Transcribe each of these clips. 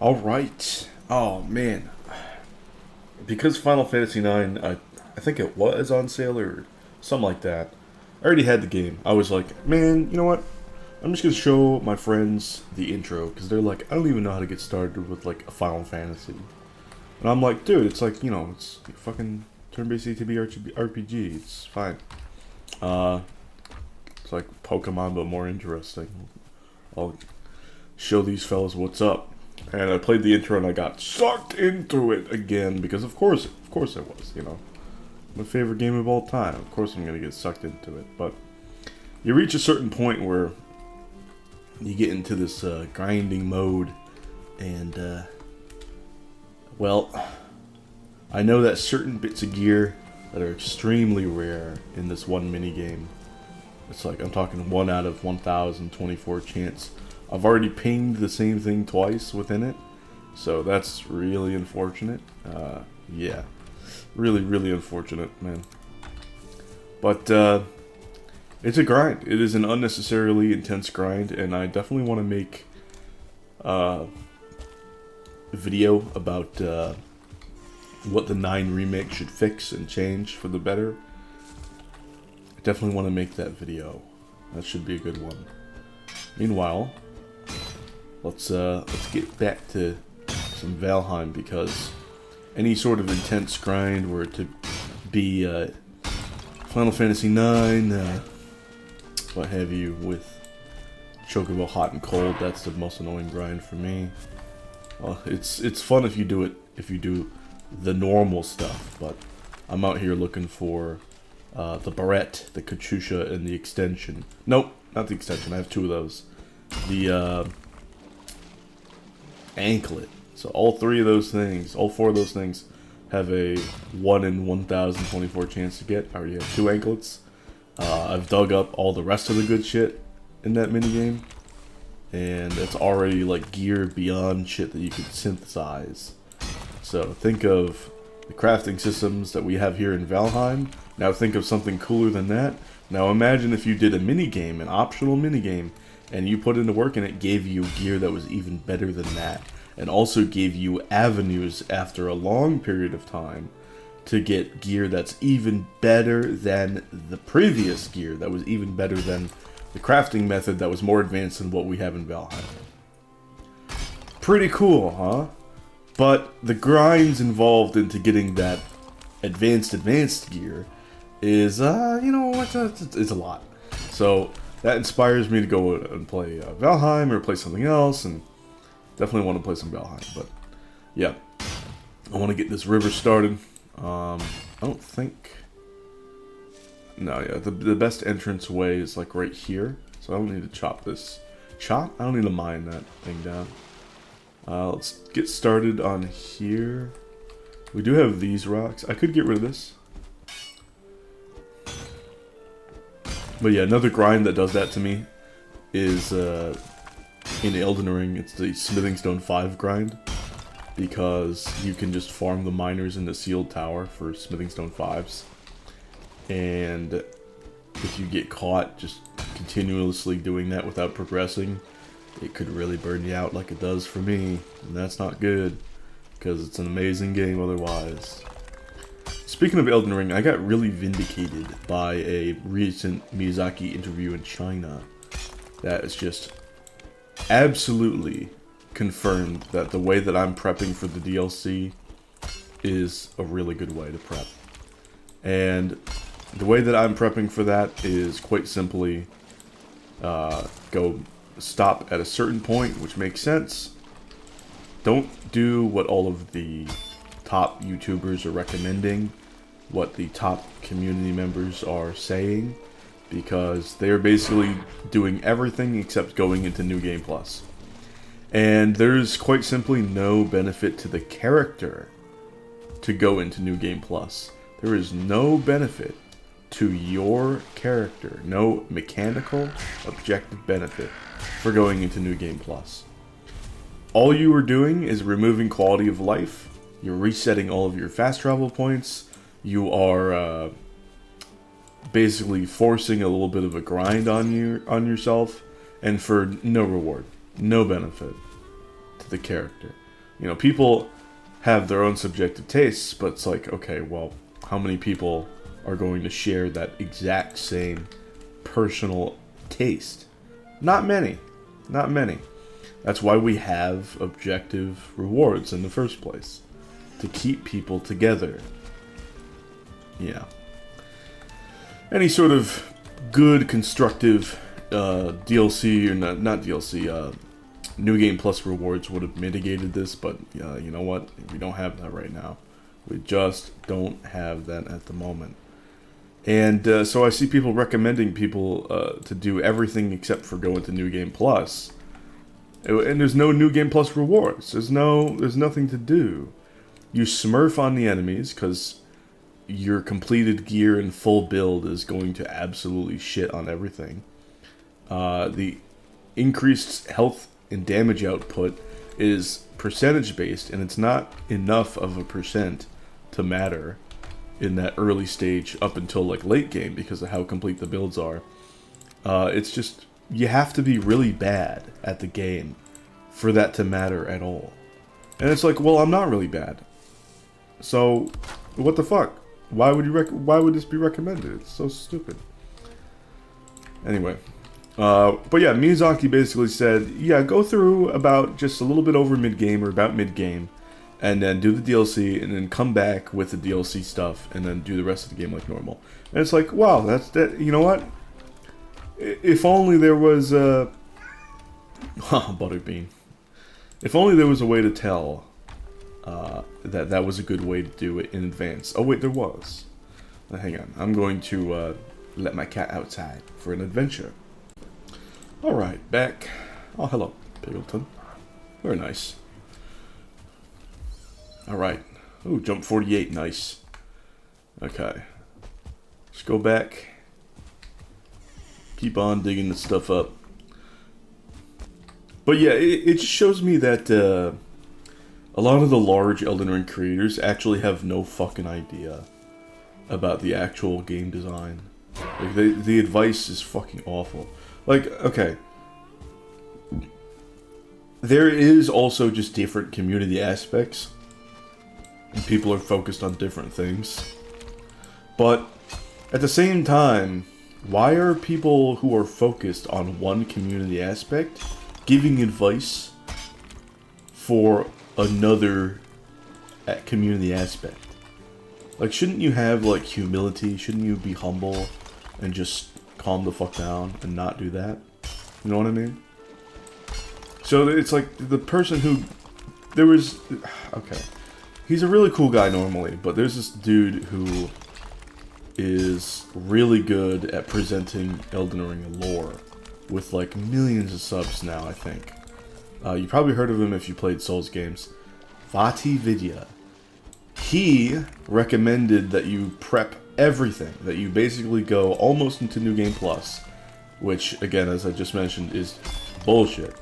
All right. Oh man, because Final Fantasy IX, I think it was on sale or something like that. I already had the game. I was like, man, you know what? I'm just gonna show my friends the intro because they're like, I don't even know how to get started with like a Final Fantasy. And I'm like, dude, it's like it's fucking turn-based ATB RPG. It's fine. Uh, it's like Pokemon but more interesting. I'll show these fellas what's up. And I played the intro and I got sucked into it again because of course I was. My favorite game of all time. Of course I'm gonna get sucked into it. But you reach a certain point where you get into this grinding mode, and well, I know that certain bits of gear that are extremely rare in this one mini game. It's like I'm talking 1 out of 1,024 chance. I've already pinged the same thing twice within it, so that's really unfortunate. Yeah, really unfortunate, man. But it's a grind. It is an unnecessarily intense grind, and I definitely want to make a video about what the 9 remake should fix and change for the better. I definitely want to make that video. That should be a good one. Meanwhile, let's get back to some Valheim, because any sort of intense grind were to be Final Fantasy IX, what have you, with Chocobo Hot and Cold, that's the most annoying grind for me. It's fun if you do the normal stuff, but I'm out here looking for the Barrette, the Katusha, and the extension. Nope, not the extension, I have 2 of those. The anklet. So all 3 of those things, all 4 of those things have a 1 in 1,024 chance to get. I already have 2 anklets. I've dug up all the rest of the good shit in that minigame, and it's already like gear beyond shit that you could synthesize. So think of the crafting systems that we have here in Valheim. Now think of something cooler than that. Now imagine if you did a minigame, an optional minigame, and you put into work and it gave you gear that was even better than that, and also gave you avenues after a long period of time to get gear that's even better than the previous gear, that was even better than the crafting method that was more advanced than what we have in Valheim. Pretty cool, huh? But the grinds involved into getting that advanced gear is, it's a lot. So that inspires me to go and play Valheim or play something else, and definitely want to play some Valheim. But yeah, I want to get this river started. I don't think. No, yeah, the best entrance way is like right here, so I don't need to chop this. Chop? I don't need to mine that thing down. Let's get started on here. We do have these rocks. I could get rid of this. But yeah, another grind that does that to me is in Elden Ring. It's the Smithing Stone 5 grind, because you can just farm the miners in the sealed tower for Smithing Stone 5s. And if you get caught just continuously doing that without progressing, it could really burn you out like it does for me. And that's not good, because it's an amazing game otherwise. Speaking of Elden Ring, I got really vindicated by a recent Miyazaki interview in China that is just absolutely confirmed that the way that I'm prepping for the DLC is a really good way to prep. And the way that I'm prepping for that is quite simply go stop at a certain point, which makes sense. Don't do what all of the top YouTubers are recommending, what the top community members are saying, because they're basically doing everything except going into New Game Plus. And there's quite simply no benefit to the character to go into New Game Plus. There is no benefit to your character, no mechanical, objective benefit for going into New Game Plus. All you are doing is removing quality of life. You're resetting all of your fast travel points. You are basically forcing a little bit of a grind on yourself, and for no reward, no benefit to the character. You know, people have their own subjective tastes, but it's like, okay, well, how many people are going to share that exact same personal taste? Not many. Not many. That's why we have objective rewards in the first place. To keep people together. Yeah. Any sort of good, constructive DLC, or not DLC, New Game Plus rewards would have mitigated this, but you know what? We don't have that right now. We just don't have that at the moment. And so I see people recommending people to do everything except for go into New Game Plus. And there's no New Game Plus rewards. There's nothing to do. You smurf on the enemies, because your completed gear and full build is going to absolutely shit on everything. The increased health and damage output is percentage based, and it's not enough of a percent to matter in that early stage up until like late game because of how complete the builds are. It's just, you have to be really bad at the game for that to matter at all. And it's like, well, I'm not really bad. So, what the fuck? Why would this be recommended? It's so stupid. Anyway. But yeah, Miyazaki basically said, yeah, go through about just a little bit over mid-game, or about mid-game, and then do the DLC, and then come back with the DLC stuff, and then do the rest of the game like normal. And it's like, wow, you know what? If only there was Butterbean. If only there was a way to tell that was a good way to do it in advance. Oh wait, there was. Hang on, I'm going to let my cat outside for an adventure. Alright, back. Oh, hello, Piggleton. Very nice. Alright. Ooh, jump 48, nice. Okay. Let's go back. Keep on digging this stuff up. But yeah, it just shows me that a lot of the large Elden Ring creators actually have no fucking idea about the actual game design. Like, the advice is fucking awful. Like, okay. There is also just different community aspects. And people are focused on different things. But, at the same time, why are people who are focused on one community aspect giving advice for another community aspect? Like, shouldn't you have, like, humility? Shouldn't you be humble and just calm the fuck down and not do that? You know what I mean? So it's like the person who... There was... Okay. He's a really cool guy normally, but there's this dude who is really good at presenting Elden Ring lore with like millions of subs now, I think. You probably heard of him if you played Souls games. Vati Vidya. He recommended that you prep everything, that you basically go almost into New Game Plus, which, again, as I just mentioned, is bullshit.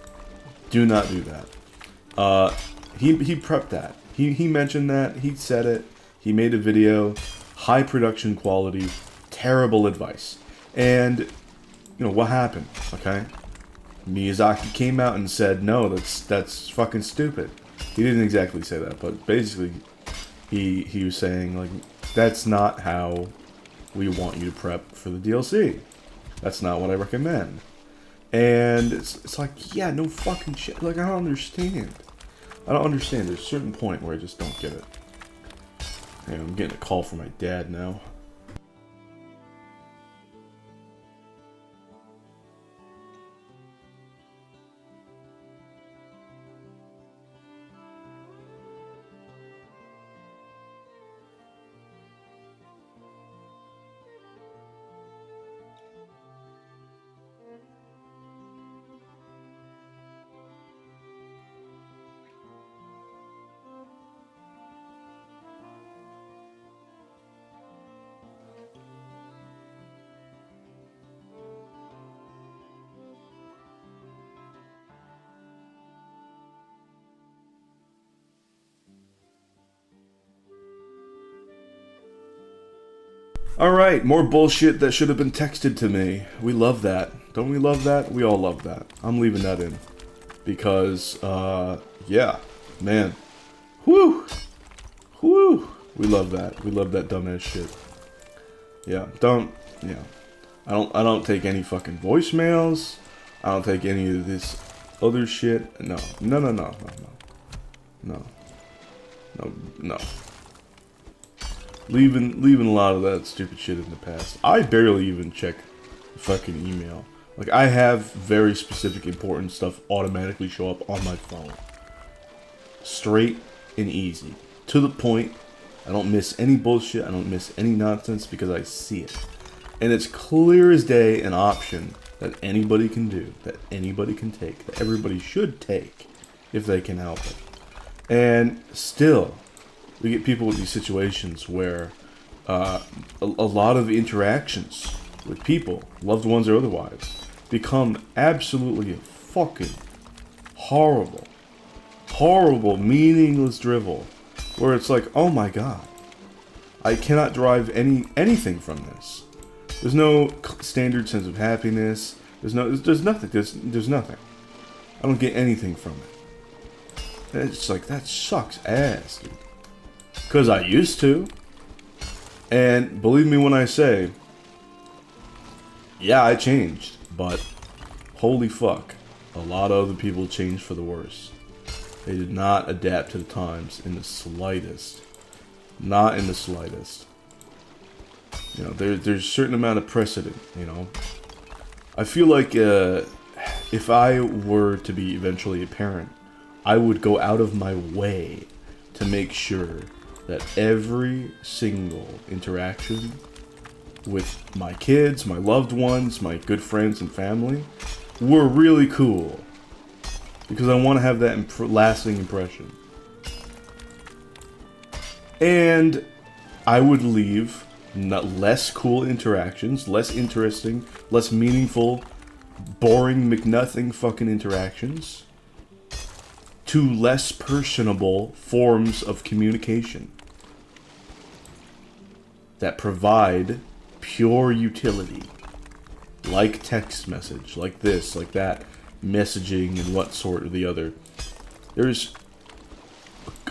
Do not do that. He prepped that. He mentioned that. He said it. He made a video. High production quality. Terrible advice. And, you know, what happened? Okay? Miyazaki came out and said, no, that's fucking stupid. He didn't exactly say that, but basically, he was saying, like, that's not how we want you to prep for the DLC. That's not what I recommend. And it's like, yeah, no fucking shit. Like, I don't understand. I don't understand. There's a certain point where I just don't get it. Hey, I'm getting a call from my dad now. Alright, more bullshit that should have been texted to me. We love that. Don't we love that? We all love that. I'm leaving that in. Because, yeah, man. Whew. Whew. We love that. We love that dumbass shit. Yeah. Yeah. I don't take any fucking voicemails. I don't take any of this other shit. No. No, no, no, no, no. No. No, no. Leaving a lot of that stupid shit in the past. I barely even check fucking email. Like, I have very specific important stuff automatically show up on my phone. Straight and easy. To the point. I don't miss any bullshit. I don't miss any nonsense because I see it. And it's clear as day an option that anybody can do, that anybody can take, that everybody should take if they can help it. And still, we get people with these situations where a lot of interactions with people, loved ones or otherwise, become absolutely fucking horrible, meaningless drivel, where it's like, oh my god, I cannot derive anything from this. There's no standard sense of happiness. There's nothing. There's nothing. I don't get anything from it. And it's like, that sucks ass, dude. Because I used to. And believe me when I say, yeah, I changed. But holy fuck, a lot of other people changed for the worse. They did not adapt to the times in the slightest. Not in the slightest. You know, there's a certain amount of precedent, you know. I feel like if I were to be eventually a parent, I would go out of my way to make sure that every single interaction with my kids, my loved ones, my good friends and family were really cool. Because I want to have that lasting impression. And I would leave less cool interactions, less interesting, less meaningful, boring McNothing fucking interactions to less personable forms of communication that provide pure utility, like text message, like this, like that, messaging and what sort or the other. There's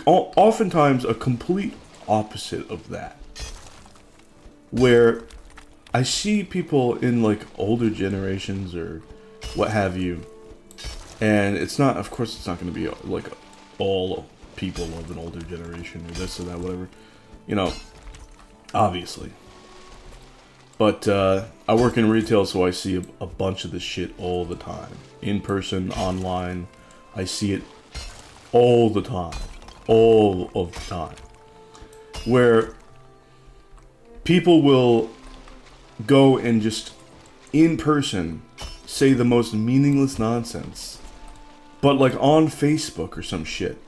oftentimes a complete opposite of that, where I see people in like older generations or what have you, and it's not, of course it's not going to be like all people of an older generation or this or that, whatever, you know, obviously. But I work in retail, so I see a bunch of this shit all the time. In person, online, I see it all the time. All of the time. Where people will go and just, in person, say the most meaningless nonsense. But like on Facebook or some shit,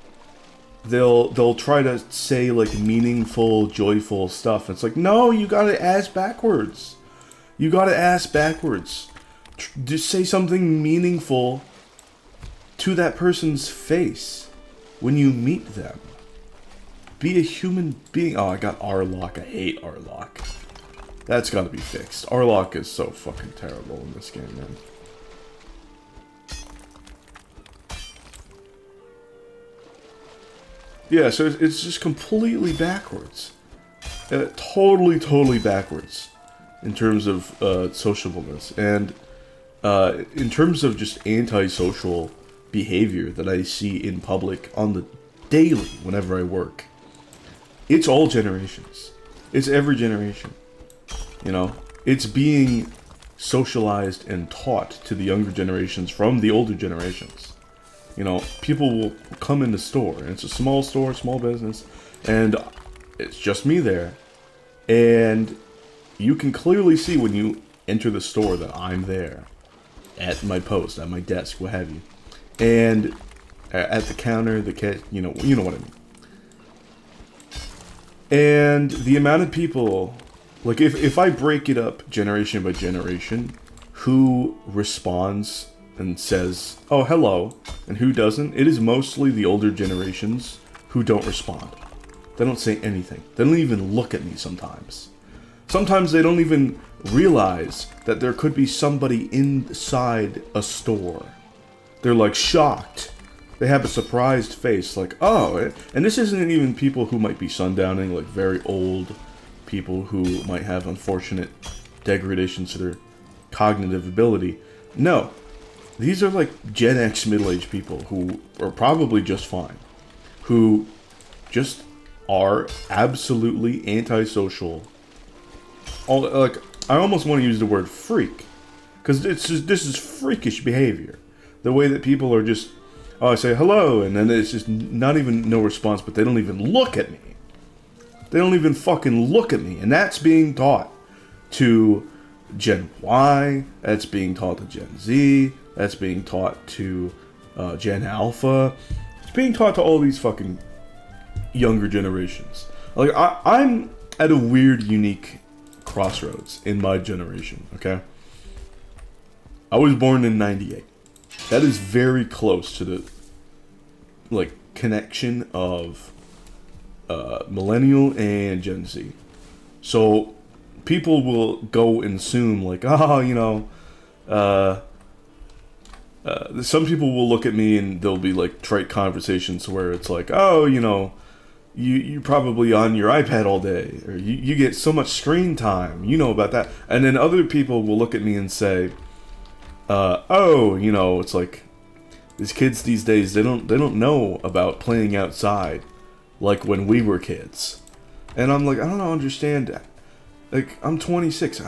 they'll try to say like meaningful, joyful stuff. It's like, no, you gotta ask backwards. You gotta ask backwards. Just say something meaningful to that person's face when you meet them. Be a human being. Oh, I got R-Lock. I hate R-Lock. That's gotta be fixed. R-Lock is so fucking terrible in this game, man. Yeah, so it's just completely backwards. Totally backwards in terms of sociableness. And in terms of just antisocial behavior that I see in public on the daily whenever I work. It's all generations. It's every generation. You know, it's being socialized and taught to the younger generations from the older generations. You know, people will come in the store, and it's a small store, small business, and it's just me there. And you can clearly see when you enter the store that I'm there. At my post, at my desk, what have you. And at the counter, you know what I mean. And the amount of people, like if I break it up generation by generation, who responds and says, oh, hello, and who doesn't, it is mostly the older generations who don't respond. They don't say anything. They don't even look at me sometimes. Sometimes they don't even realize that there could be somebody inside a store. They're like shocked they have a surprised face, like, oh, and this isn't even people who might be sundowning, like very old people who might have unfortunate degradations to their cognitive ability. No, these are like Gen X middle-aged people who are probably just fine, who just are absolutely antisocial. Like, I almost want to use the word freak, because this is freakish behavior. The way that people are just, oh, I say hello, and then it's just not even no response, but they don't even look at me. They don't even fucking look at me, and that's being taught to Gen Y, that's being taught to Gen Z, that's being taught to Gen Alpha. It's being taught to all these fucking younger generations. Like, I'm at a weird, unique crossroads in my generation, okay? I was born in 98. That is very close to the, like, connection of millennial and Gen Z. So people will go and assume, like, oh, you know, some people will look at me and there'll be like trite conversations where it's like, oh, you know, you're probably on your iPad all day, or you get so much screen time, you know about that. And then other people will look at me and say, oh, you know, it's like, these kids these days, they don't know about playing outside like when we were kids. And I'm like, I don't understand that. Like, I'm 26.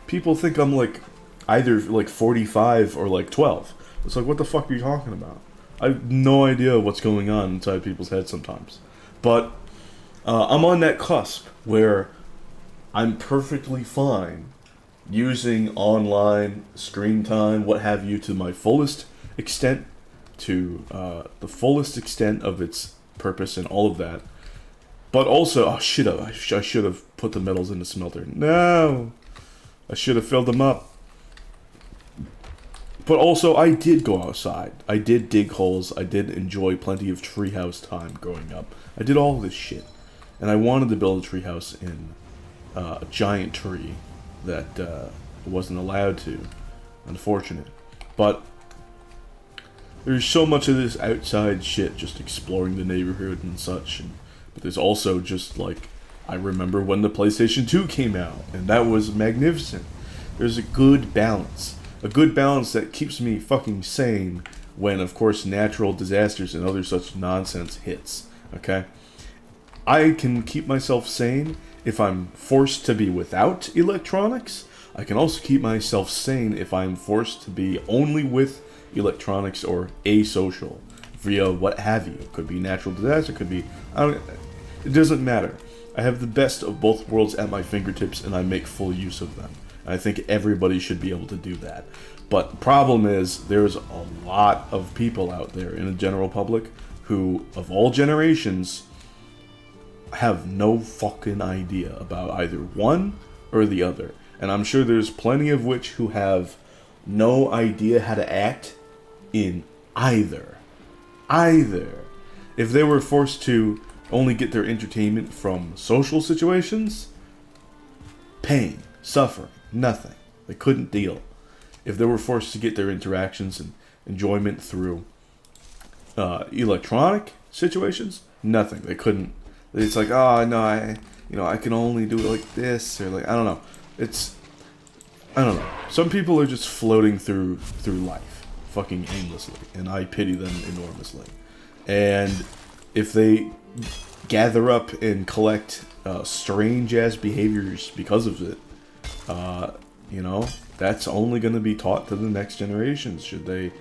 People think I'm like either like 45 or like 12. It's like, what the fuck are you talking about? I have no idea what's going on inside people's heads sometimes. But I'm on that cusp where I'm perfectly fine using online screen time, what have you, to my fullest extent, to the fullest extent of its purpose and all of that. But also, oh shit, I should have put the metals in the smelter. No! I should have filled them up. But also, I did go outside. I did dig holes. I did enjoy plenty of treehouse time growing up. I did all this shit. And I wanted to build a treehouse in a giant tree that wasn't allowed to. Unfortunate. But there's so much of this outside shit, just exploring the neighborhood and such. But there's also just, like, I remember when the PlayStation 2 came out, and that was magnificent. There's a good balance. A good balance that keeps me fucking sane when, of course, natural disasters and other such nonsense hits, okay? I can keep myself sane if I'm forced to be without electronics. I can also keep myself sane if I'm forced to be only with electronics or asocial via what have you. It could be natural disaster, could be... it doesn't matter. I have the best of both worlds at my fingertips, and I make full use of them. I think everybody should be able to do that. But the problem is, there's a lot of people out there in the general public who, of all generations, have no fucking idea about either one or the other. And I'm sure there's plenty of which who have no idea how to act in either. Either. If they were forced to only get their entertainment from social situations, pain, suffering, nothing. They couldn't deal. If they were forced to get their interactions and enjoyment through electronic situations, nothing. They couldn't. It's like, oh no, I can only do it like this, or like, I don't know. I don't know. Some people are just floating through life, fucking aimlessly, and I pity them enormously. And if they gather up and collect strange ass behaviors because of it, that's only going to be taught to the next generations. Should they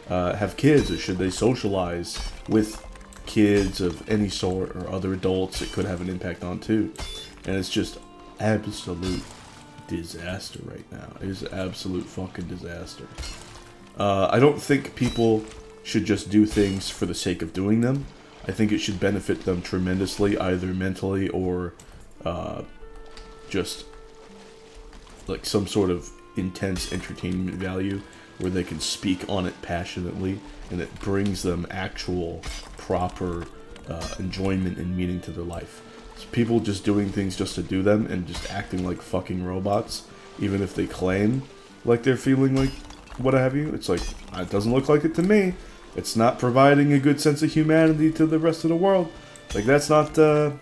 have kids, or should they socialize with kids of any sort or other adults, it could have an impact on too. And it's just absolute disaster right now. It is absolute fucking disaster. I don't think people should just do things for the sake of doing them. I think it should benefit them tremendously, either mentally or just like some sort of intense entertainment value where they can speak on it passionately and it brings them actual proper enjoyment and meaning to their life. So people just doing things just to do them and just acting like fucking robots, even if they claim like they're feeling like what have you, it's like, it doesn't look like it to me. It's not providing a good sense of humanity to the rest of the world. Like, that's not good.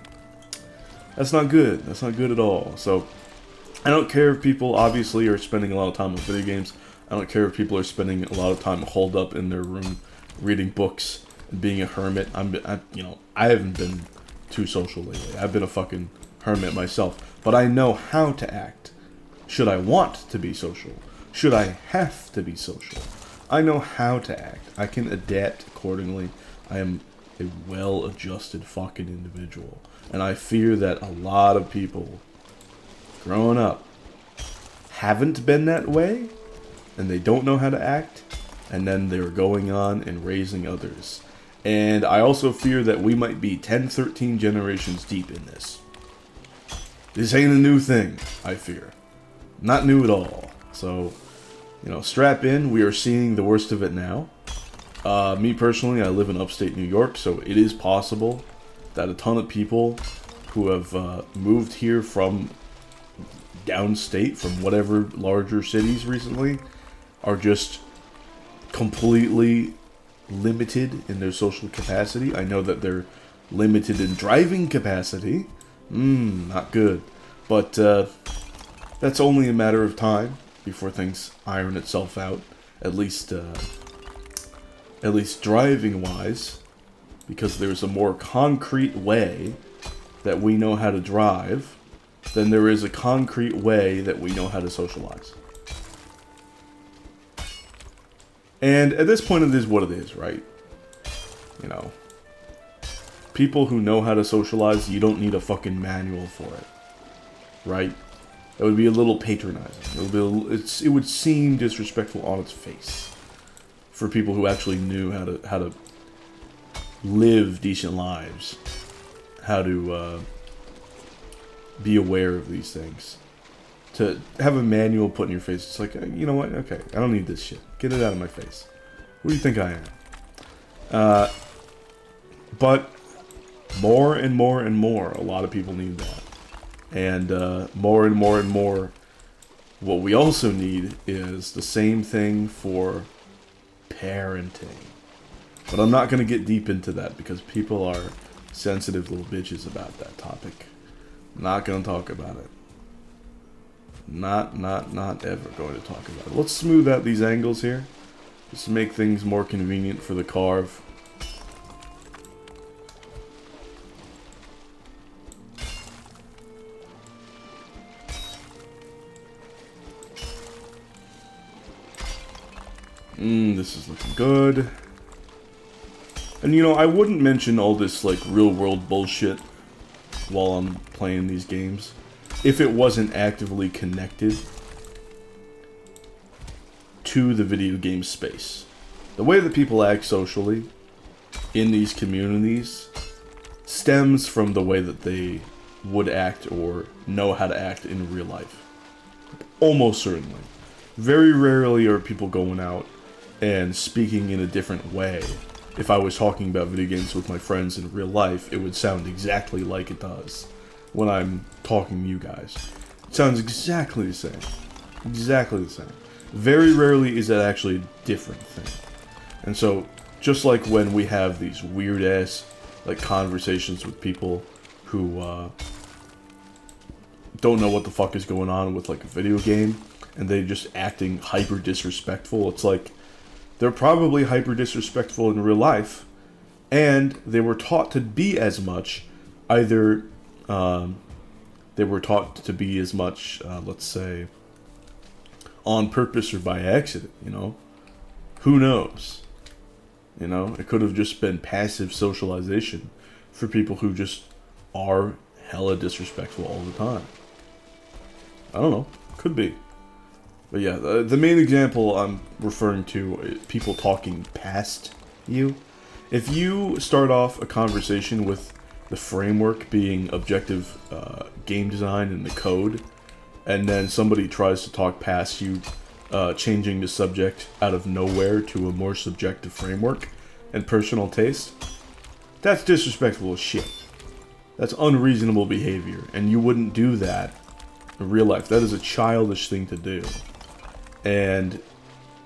That's not good at all. So, I don't care if people obviously are spending a lot of time on video games. I don't care if people are spending a lot of time holed up in their room, reading books and being a hermit. I haven't been too social lately. I've been a fucking hermit myself. But I know how to act. Should I want to be social? Should I have to be social? I know how to act. I can adapt accordingly. I am a well-adjusted fucking individual. And I fear that a lot of people growing up haven't been that way, and they don't know how to act, and then they're going on and raising others. And I also fear that we might be 10, 13 generations deep in this. This ain't a new thing, I fear. Not new at all. So, strap in. We are seeing the worst of it now. Me personally, I live in upstate New York, so it is possible that a ton of people who have moved here from downstate, from whatever larger cities recently, are just completely limited in their social capacity. I know that they're limited in driving capacity. Not good. But that's only a matter of time before things iron itself out. At least driving wise, because there's a more concrete way that we know how to drive than there is a concrete way that we know how to socialize. And at this point, it is what it is, right? People who know how to socialize, you don't need a fucking manual for it, right? That would be a little patronizing. It would seem disrespectful on its face for people who actually knew how to live decent lives, how to be aware of these things. To have a manual put in your face, it's like, you know what? Okay, I don't need this shit. Get it out of my face. Who do you think I am? But more and more and more, a lot of people need that. And more and more and more, what we also need is the same thing for parenting. But I'm not going to get deep into that because people are sensitive little bitches about that topic. Not going to talk about it. Not ever going to talk about it. Let's smooth out these angles here. Just to make things more convenient for the carve. This is looking good. And I wouldn't mention all this real world bullshit while I'm playing these games if it wasn't actively connected to the video game space. The way that people act socially in these communities stems from the way that they would act or know how to act in real life. Almost certainly. Very rarely are people going out and speaking in a different way. If I was talking about video games with my friends in real life, it would sound exactly like it does when I'm talking to you guys. It sounds exactly the same. Exactly the same. Very rarely is that actually a different thing. And so, just like when we have these weird-ass conversations with people who don't know what the fuck is going on with a video game, and they just acting hyper disrespectful, it's like they're probably hyper disrespectful in real life, and they were taught to be as much. Either they were taught to be as much, let's say, on purpose or by accident. Who knows? It could have just been passive socialization for people who just are hella disrespectful all the time. I don't know. Could be. But yeah, the main example I'm referring to is people talking past you. If you start off a conversation with the framework being objective game design and the code, and then somebody tries to talk past you, changing the subject out of nowhere to a more subjective framework and personal taste, that's disrespectful as shit. That's unreasonable behavior, and you wouldn't do that in real life. That is a childish thing to do. And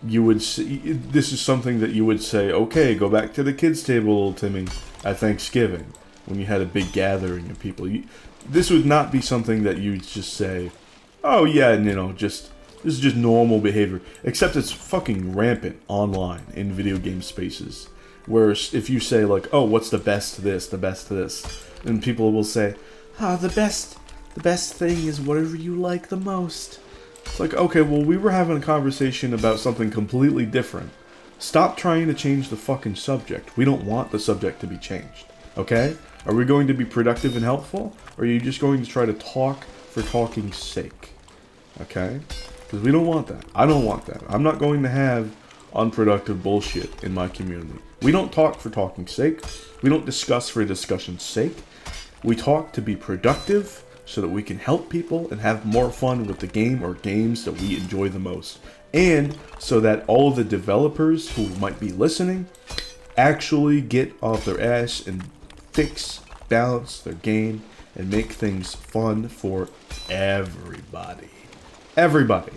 you would see, this is something that you would say, okay, go back to the kids' table, little Timmy, at Thanksgiving, when you had a big gathering of people. This would not be something that you'd just say, oh yeah, this is just normal behavior. Except it's fucking rampant online in video game spaces. Whereas if you say like, oh, what's the best this, the best this, and people will say, the best thing is whatever you like the most. It's like, okay, well, we were having a conversation about something completely different. Stop trying to change the fucking subject. We don't want the subject to be changed. Okay? Are we going to be productive and helpful? Or are you just going to try to talk for talking's sake? Okay? Because we don't want that. I don't want that. I'm not going to have unproductive bullshit in my community. We don't talk for talking's sake. We don't discuss for discussion's sake. We talk to be productive so that we can help people and have more fun with the game or games that we enjoy the most. And so that all of the developers who might be listening actually get off their ass and fix, balance their game and make things fun for everybody. Everybody.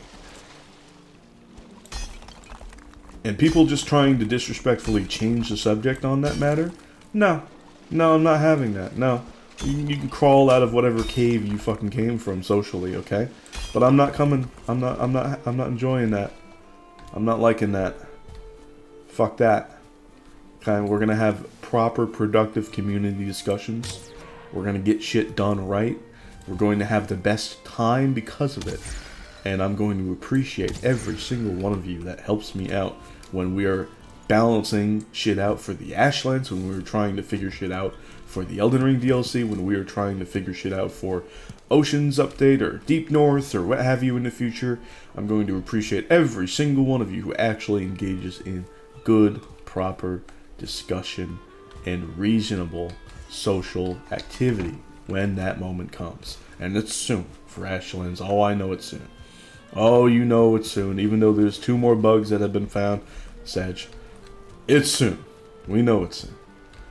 And people just trying to disrespectfully change the subject on that matter? No, I'm not having that. No. You can crawl out of whatever cave you fucking came from socially, okay? But I'm not coming. I'm not enjoying that. I'm not liking that. Fuck that. Okay, we're gonna have proper, productive community discussions. We're gonna get shit done right. We're going to have the best time because of it. And I'm going to appreciate every single one of you that helps me out when we are balancing shit out for the Ashlands, when we were trying to figure shit out for the Elden Ring DLC, when we were trying to figure shit out for Oceans Update or Deep North or what have you in the future. I'm going to appreciate every single one of you who actually engages in good, proper discussion and reasonable social activity when that moment comes. And it's soon for Ashlands. Oh, I know it's soon. Oh, you know it's soon. Even though there's 2 more bugs that have been found, Sag, it's soon. We know it's soon.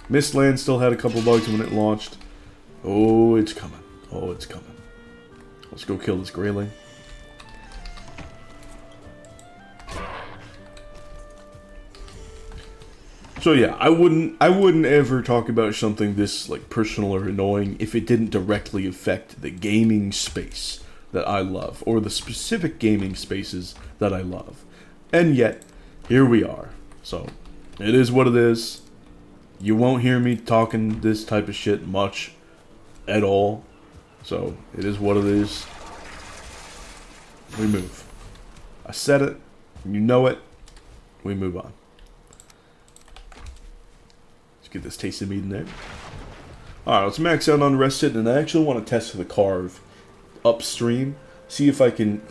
Mistland still had a couple bugs when it launched. Oh, it's coming. Oh, it's coming. Let's go kill this grayling. So yeah, I wouldn't ever talk about something this like personal or annoying if it didn't directly affect the gaming space that I love, or the specific gaming spaces that I love. And yet, here we are. So, it is what it is. You won't hear me talking this type of shit much at all. So, it is what it is. We move. I said it. You know it. We move on. Let's get this taste of meat in there. Alright, let's max out on Rested, and I actually want to test the carve upstream. See if I can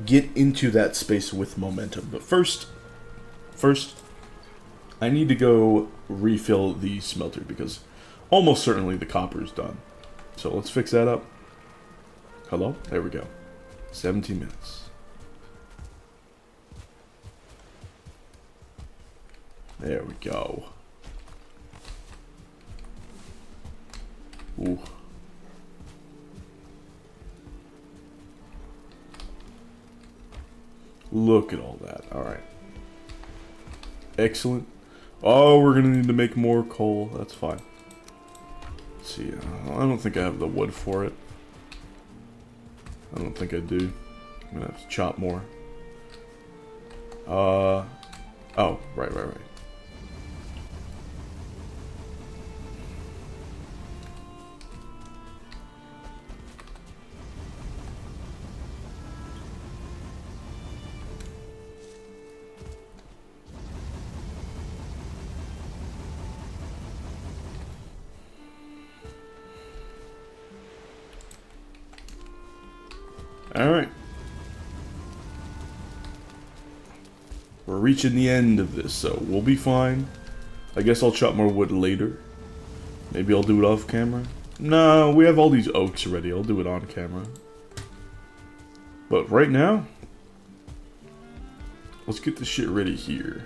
get into that space with momentum. But first, I need to go refill the smelter because almost certainly the copper is done. So let's fix that up. Hello? There we go. 17 minutes. There we go. Ooh. Look at all that. Alright. Excellent. Oh, we're gonna need to make more coal. That's fine. Let's see. I don't think I have the wood for it. I don't think I do. I'm gonna have to chop more. Oh, right. Alright. We're reaching the end of this, so we'll be fine. I guess I'll chop more wood later. Maybe I'll do it off camera. No, we have all these oaks already. I'll do it on camera. But right now, let's get this shit ready here.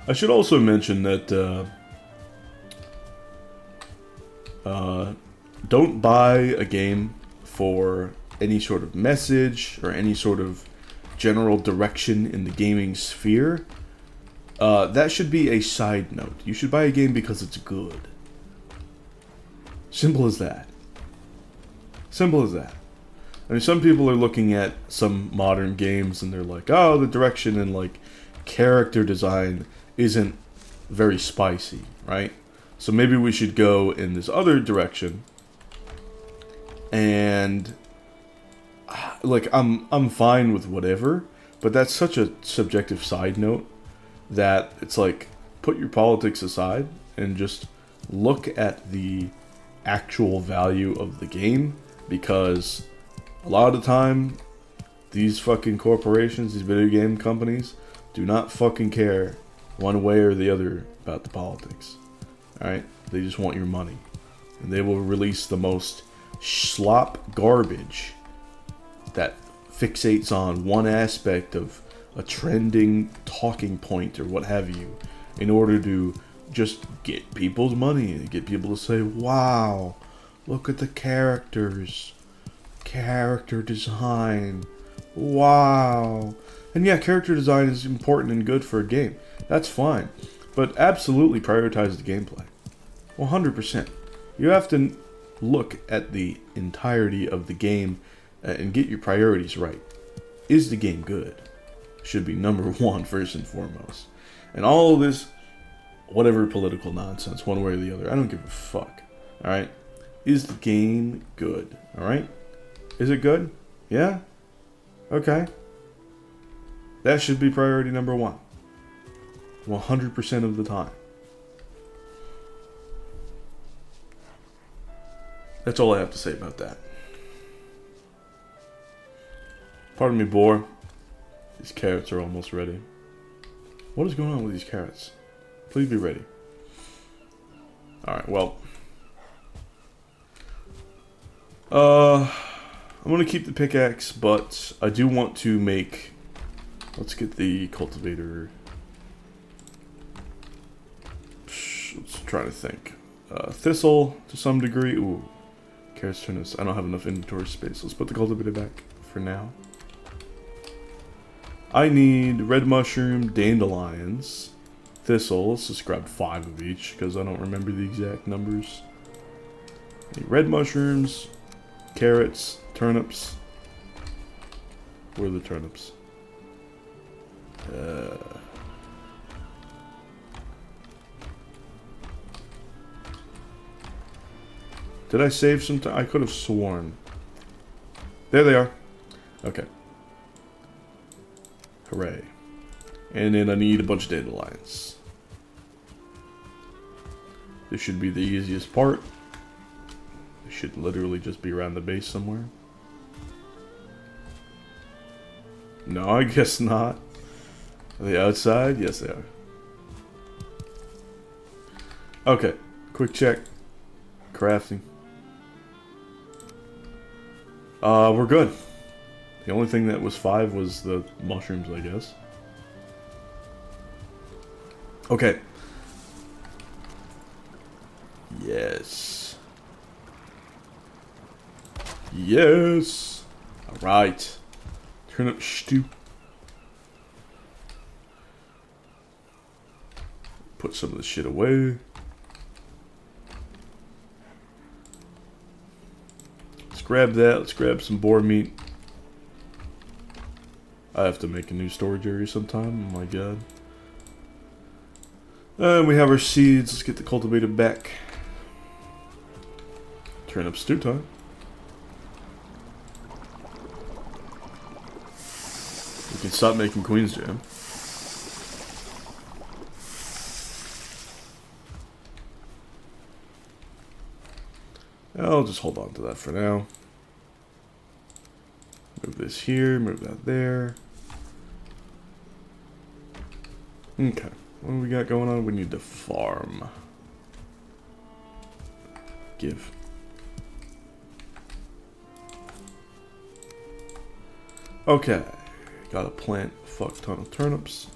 I should also mention that don't buy a game for any sort of message or any sort of general direction in the gaming sphere, that should be a side note. You should buy a game because it's good. Simple as that. Simple as that. I mean, some people are looking at some modern games and they're like, oh, the direction and like character design isn't very spicy, right? So maybe we should go in this other direction. And like I'm fine with whatever, but that's such a subjective side note that it's like, put your politics aside and just look at the actual value of the game, because a lot of the time these fucking corporations, these video game companies, do not fucking care one way or the other about the politics. Alright? They just want your money. And they will release the most slop garbage that fixates on one aspect of a trending talking point or what have you, in order to just get people's money and get people to say, wow, look at the characters, character design, wow. And yeah, character design is important and good for a game. That's fine. But absolutely prioritize the gameplay. 100%. You have to look at the entirety of the game and get your priorities right. Is the game good? Should be number one, first and foremost. And all of this, whatever political nonsense, one way or the other, I don't give a fuck. Alright? Is the game good? Alright? Is it good? Yeah? Okay. That should be priority number one. 100% of the time. That's all I have to say about that. Pardon me, boar. These carrots are almost ready. What is going on with these carrots? Please be ready. Alright, well. I'm going to keep the pickaxe, but I do want to make... Let's get the cultivator. Let's try to think. Thistle, to some degree. Ooh. Carrots, turnips. I don't have enough inventory space. Let's put the cultivator back for now. I need red mushroom, dandelions, thistle. Let's just grab 5 of each, because I don't remember the exact numbers. I need red mushrooms, carrots, turnips. Where are the turnips? Did I save some time? I could have sworn. There they are. Okay. Hooray. And then I need a bunch of dandelions. This should be the easiest part. It should literally just be around the base somewhere. No, I guess not. Are they outside? Yes, they are. Okay. Quick check. Crafting. We're good. The only thing that was 5 was the mushrooms, I guess. Okay. Yes. Yes. Alright. Turnip stew. Put some of this shit away. Let's grab that. Let's grab some boar meat. I have to make a new storage area sometime. Oh my god. And we have our seeds. Let's get the cultivator back. Turnip stew time. We can stop making Queen's Jam. I'll just hold on to that for now. Move this here, move that there. Okay, what do we got going on? We need to farm. Give. Okay, gotta plant a fuck ton of turnips.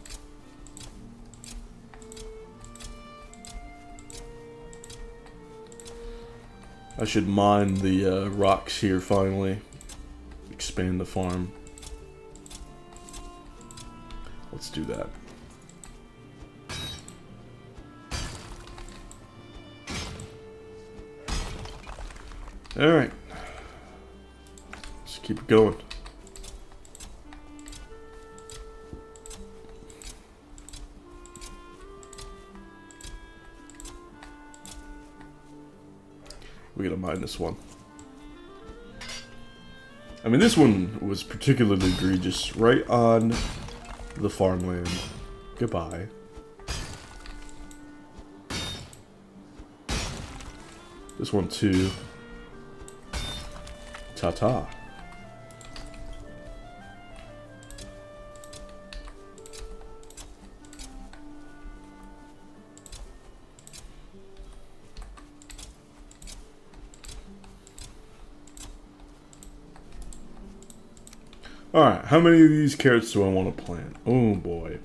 I should mine the rocks here finally. Expand the farm. let's do that. Alright. Let's keep it going. We get a -1. I mean, this one was particularly egregious. Right on the farmland. Goodbye. This one too. Ta-ta. Alright, how many of these carrots do I want to plant? Oh boy.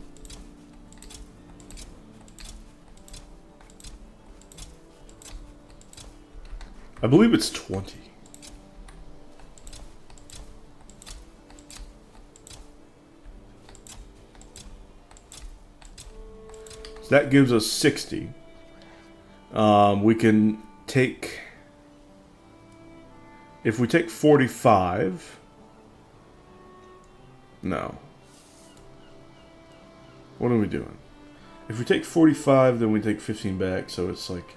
I believe it's 20. So that gives us 60. We can take... If we take 45... No. What are we doing? If we take 45, then we take 15 back, so it's like...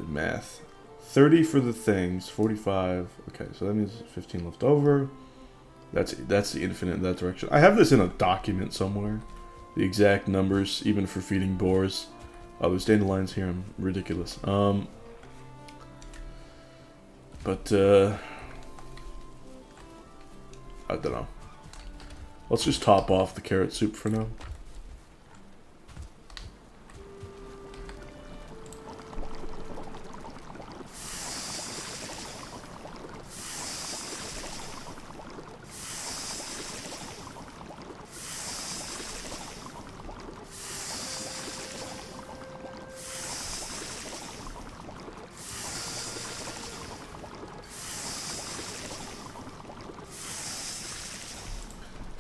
math. 30 for the things, 45... Okay, so that means 15 left over. That's the infinite in that direction. I have this in a document somewhere. The exact numbers, even for feeding boars. Oh, there's dandelions here. I'm ridiculous. But, I don't know. Let's just top off the carrot soup for now.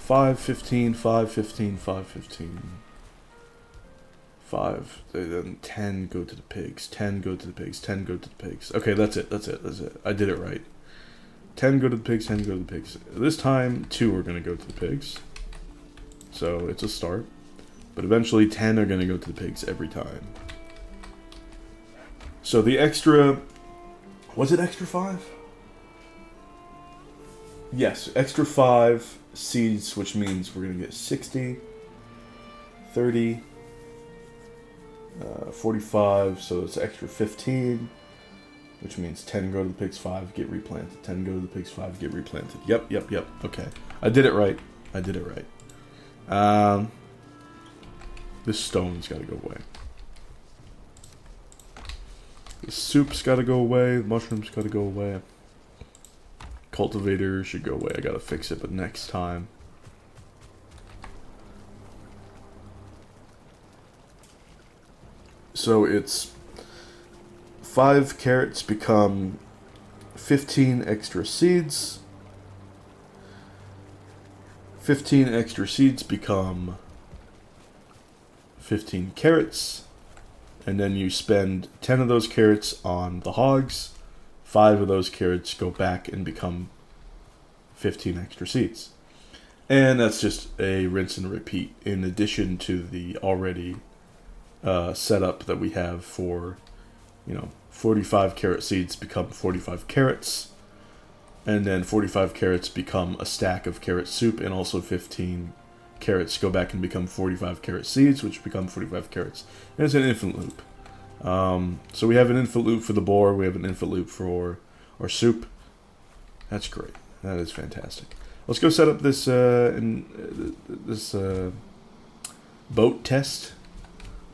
Five, 15, 5, 15, 5, 15. 5. Then 10 go to the pigs. 10 go to the pigs. 10 go to the pigs. Okay, that's it. That's it. That's it. I did it right. 10 go to the pigs. 10 go to the pigs. This time, 2 are going to go to the pigs. So it's a start. But eventually, 10 are going to go to the pigs every time. So the extra... Was it extra 5? Yes, extra 5 seeds, which means we're going to get 60, 30, 45, so it's extra 15, which means 10 go to the pigs, 5 get replanted, 10 go to the pigs, 5 get replanted. Yep, okay. I did it right. I did it right. This stone's got to go away. The soup's got to go away, the mushrooms got to go away. Cultivator should go away. I gotta fix it, but next time. So it's 5 carrots become 15 extra seeds. 15 extra seeds become 15 carrots. And then you spend 10 of those carrots on the hogs. 5 of those carrots go back and become 15 extra seeds. And that's just a rinse and repeat in addition to the already setup that we have for, 45 carrot seeds become 45 carrots. And then 45 carrots become a stack of carrot soup, and also 15 carrots go back and become 45 carrot seeds, which become 45 carrots. And it's an infinite loop. So we have an infinite loop for the boar, we have an infinite loop for our soup. That's great. That is fantastic. Let's go set up this boat test.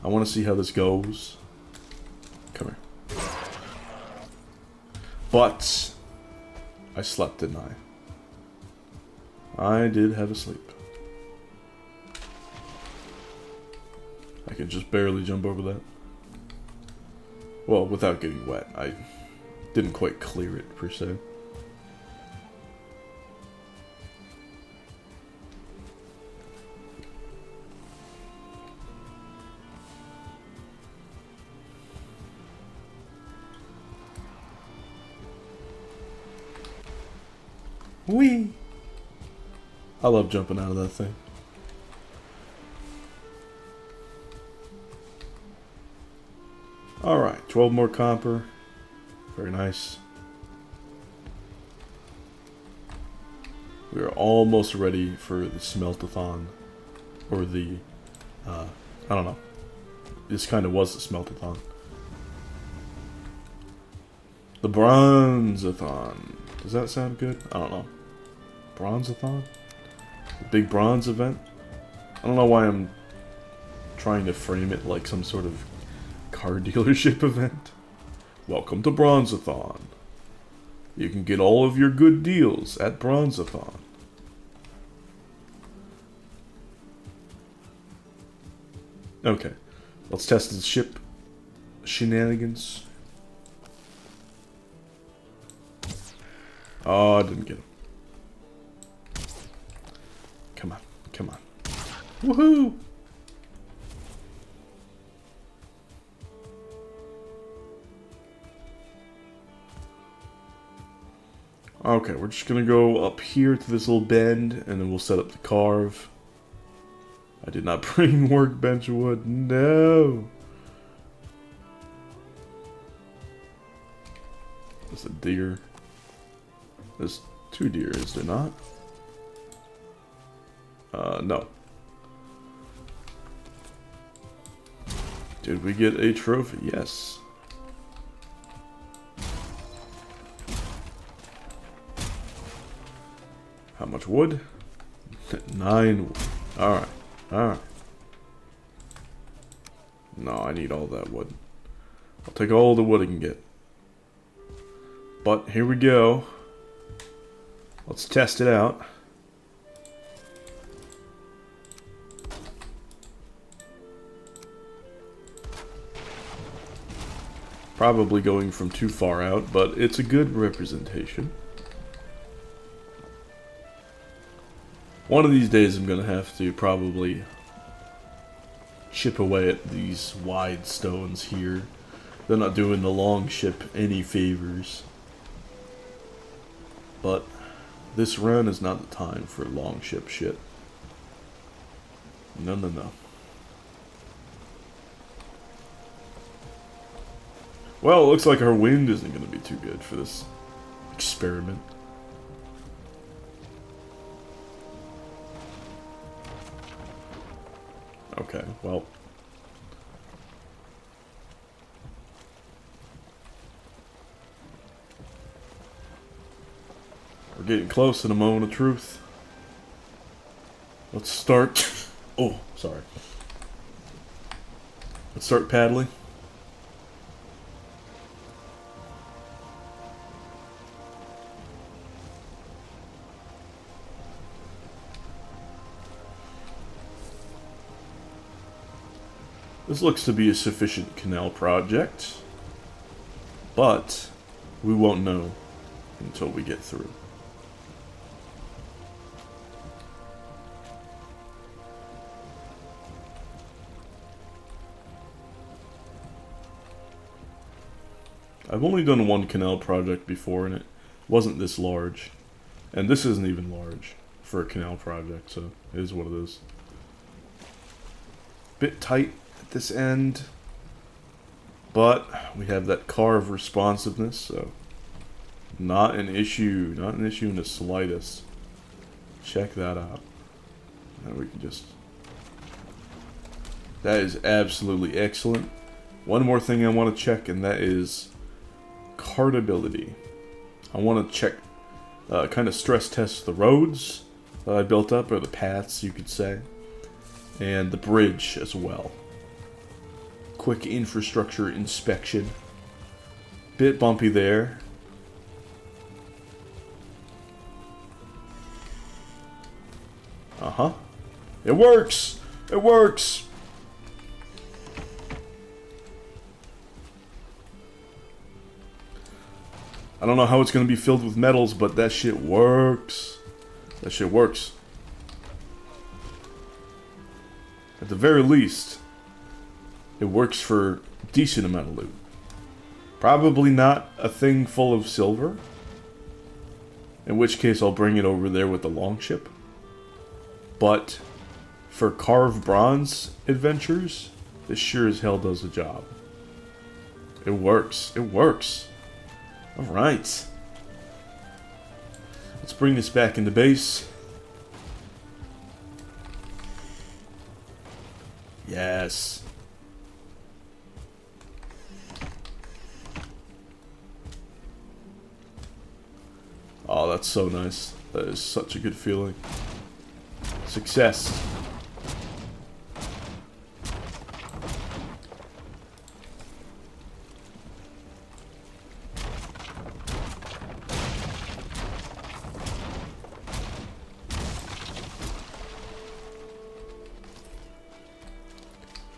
I want to see how this goes. Come here. But I slept, didn't I? I did have a sleep. I can just barely jump over that. Well, without getting wet. I didn't quite clear it, per se. Whee! I love jumping out of that thing. Alright, 12 more copper. Very nice. We are almost ready for the smeltathon. Or the, I don't know. This kind of was the smeltathon. The bronzathon. Does that sound good? I don't know. Bronzathon? The big bronze event? I don't know why I'm trying to frame it like some sort of car dealership event. Welcome to Bronzathon. You can get all of your good deals at Bronzathon. Okay, let's test the ship shenanigans. Oh, I didn't get him. Come on, come on. Woohoo! Okay, we're just gonna go up here to this little bend, and then we'll set up the carve. I did not bring workbench wood. No! There's a deer. There's 2 deer, is there not? No. Did we get a trophy? Yes. How much wood? 9 wood. Alright. Alright. No, I need all that wood. I'll take all the wood I can get. But here we go. Let's test it out. Probably going from too far out, but it's a good representation. One of these days I'm gonna have to probably chip away at these wide stones here. They're not doing the long ship any favors. But this run is not the time for long ship shit. No, no, no. Well, it looks like our wind isn't going to be too good for this experiment. Okay, well. We're getting close to the moment of truth. Let's start. Oh, sorry. Let's start paddling. This looks to be a sufficient canal project, but we won't know until we get through. I've only done one canal project before, and it wasn't this large. And this isn't even large for a canal project, so it is what it is. Bit tight at this end, but we have that carve responsiveness, so not an issue. Not an issue in the slightest. Check that out. Now we can just... That is absolutely excellent. One more thing I want to check, and that is cartability. I want to check, kind of stress test the roads that I built up, or the paths you could say, and the bridge as well. Quick infrastructure inspection. Bit bumpy there. Uh-huh. It works! It works! I don't know how it's going to be filled with metals, but that shit works. That shit works. At the very least, it works for a decent amount of loot. Probably not a thing full of silver. In which case I'll bring it over there with the longship. But for carved bronze adventures, this sure as hell does the job. It works. It works. Alright. Let's bring this back into base. Yes. Oh, that's so nice. That is such a good feeling. Success.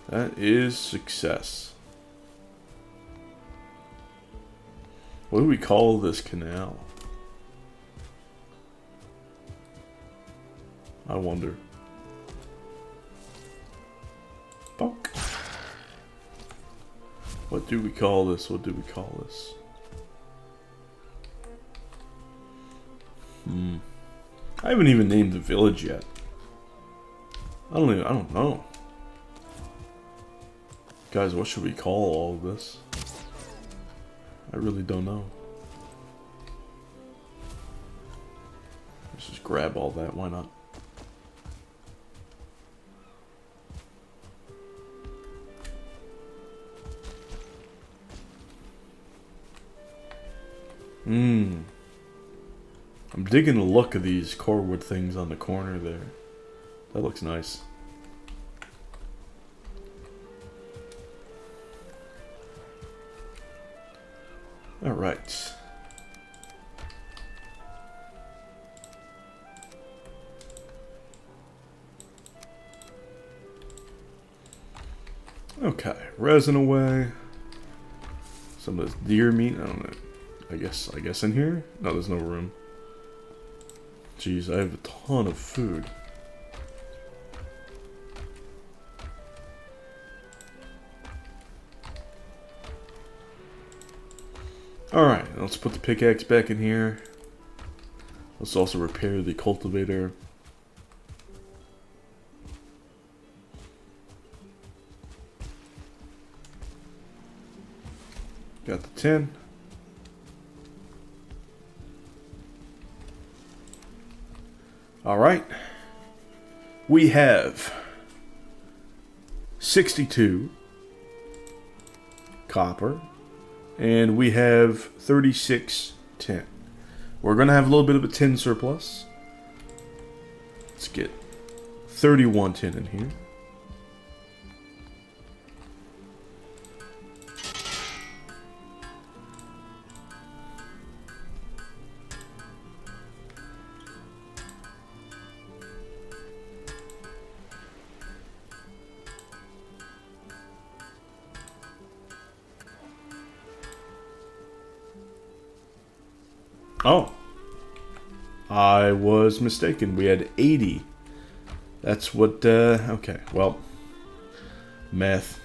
That is success. What do we call this canal? I wonder. Bonk. What do we call this? What do we call this? I haven't even named the village yet. I don't know. Guys, what should we call all of this? I really don't know. Let's just grab all that, why not? I'm digging the look of these core wood things on the corner there. That looks nice. Alright. Okay, resin away. Some of this deer meat, I don't know. I guess in here? No, there's no room. Jeez, I have a ton of food. Alright, let's put the pickaxe back in here. Let's also repair the cultivator. Got the tin. Alright. We have 62 copper. And we have 36 tin. We're going to have a little bit of a tin surplus. Let's get 31 tin in here. Oh, I was mistaken. We had 80. That's what, okay, well, math.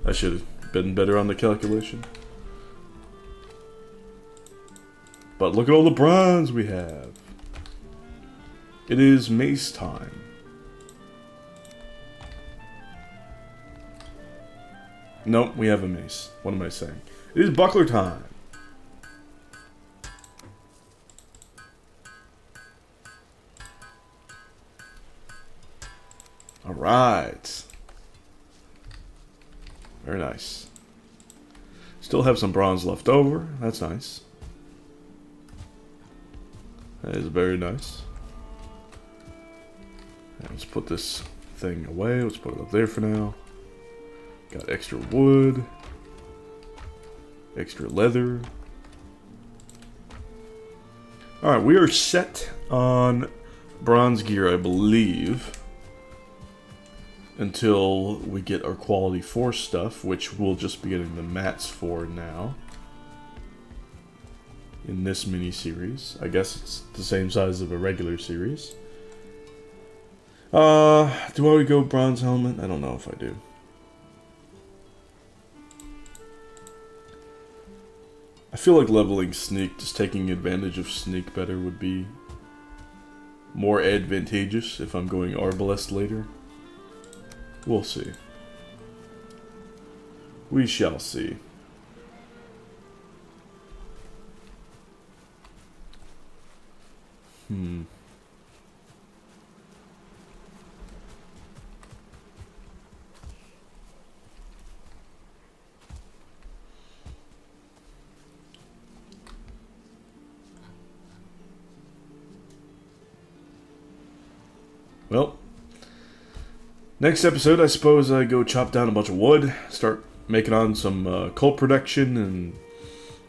I should have been better on the calculation. But look at all the bronze we have. It is mace time. Nope, we have a mace. What am I saying? It is buckler time. Alright. Very nice. Still have some bronze left over. That's nice. That is very nice. And let's put this thing away. Let's put it up there for now. Got extra wood. Extra leather. Alright, we are set on bronze gear, I believe. Until we get our quality 4 stuff, which we'll just be getting the mats for now. In this mini-series. I guess it's the same size of a regular series. Do I go bronze helmet? I don't know if I do. I feel like leveling Sneak, just taking advantage of Sneak better would be more advantageous if I'm going Arbalest later. We'll see. We shall see. Well, next episode, I suppose I go chop down a bunch of wood, start making on some coal production, and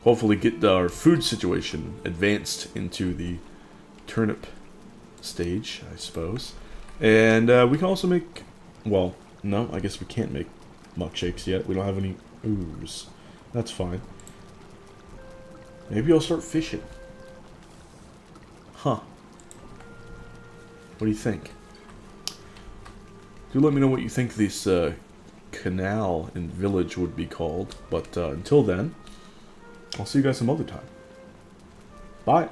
hopefully get our food situation advanced into the turnip stage, I suppose. And we can also make, well, no, I guess we can't make muck shakes yet. We don't have any ooze. That's fine. Maybe I'll start fishing. Huh. What do you think? Do let me know what you think this canal and village would be called. But until then, I'll see you guys some other time. Bye.